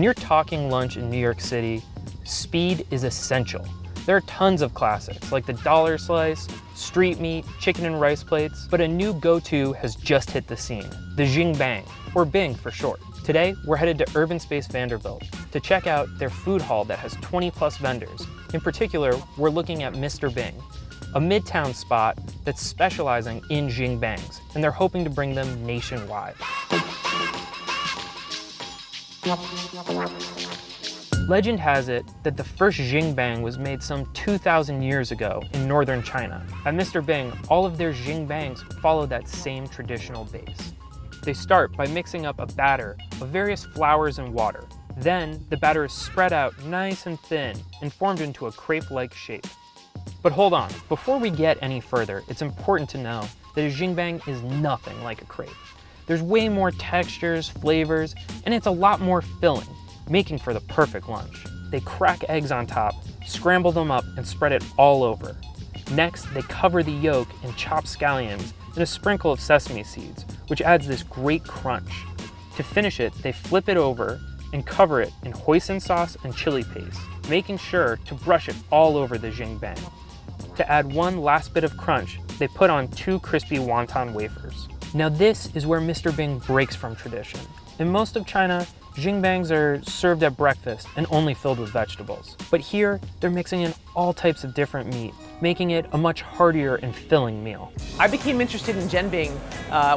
When you're talking lunch in New York City, speed is essential. There are tons of classics like the dollar slice, street meat, chicken and rice plates, but a new go-to has just hit the scene, the jianbing, or Bing for short. Today, we're headed to Urban Space Vanderbilt to check out their food hall that has 20+ vendors. In particular, we're looking at Mr. Bing, a midtown spot that's specializing in jianbangs, and they're hoping to bring them nationwide. Legend has it that the first jianbang was made some 2,000 years ago in northern China. At Mr. Bing, all of their jianbangs follow that same traditional base. They start by mixing up a batter of various flours and water. Then, the batter is spread out nice and thin and formed into a crepe-like shape. But hold on, before we get any further, it's important to know that a jianbang is nothing like a crepe. There's way more textures, flavors, and it's a lot more filling, making for the perfect lunch. They crack eggs on top, scramble them up, and spread it all over. Next, they cover the yolk in chopped scallions and a sprinkle of sesame seeds, which adds this great crunch. To finish it, they flip it over and cover it in hoisin sauce and chili paste, making sure to brush it all over the jianbang. To add one last bit of crunch, they put on 2 crispy wonton wafers. Now this is where Mr. Bing breaks from tradition. In most of China, jianbangs are served at breakfast and only filled with vegetables. But here, they're mixing in all types of different meat, making it a much heartier and filling meal. I became interested in jianbing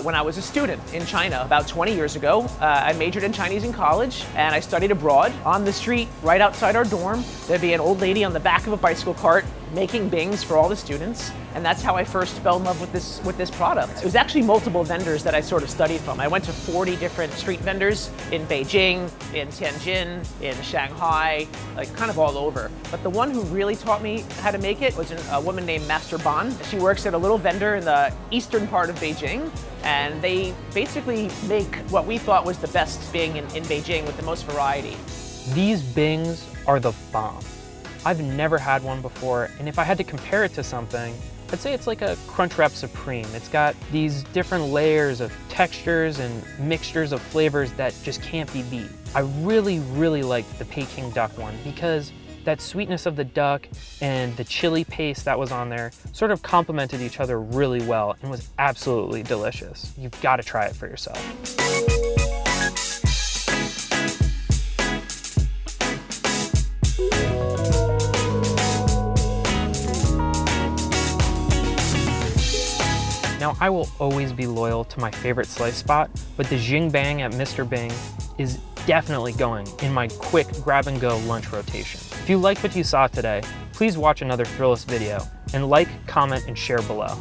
when I was a student in China about 20 years ago. I majored in Chinese in college and I studied abroad. On the street, right outside our dorm, there'd be an old lady on the back of a bicycle cart making bings for all the students. And that's how I first fell in love with this product. It was actually multiple vendors that I sort of studied from. I went to 40 different street vendors in Beijing, in Tianjin, in Shanghai, like kind of all over. But the one who really taught me how to make it was a woman named Master Ban. She works at a little vendor in the eastern part of Beijing, and they basically make what we thought was the best Bing in Beijing with the most variety. These bings are the bomb. I've never had one before, and if I had to compare it to something, I'd say it's like a Crunchwrap Supreme. It's got these different layers of textures and mixtures of flavors that just can't be beat. I really, really liked the Peking duck one because that sweetness of the duck and the chili paste that was on there sort of complemented each other really well and was absolutely delicious. You've got to try it for yourself. Now, I will always be loyal to my favorite slice spot, but the jianbang at Mr. Bing is definitely going in my quick grab-and-go lunch rotation. If you liked what you saw today, please watch another Thrillist video, and like, comment, and share below.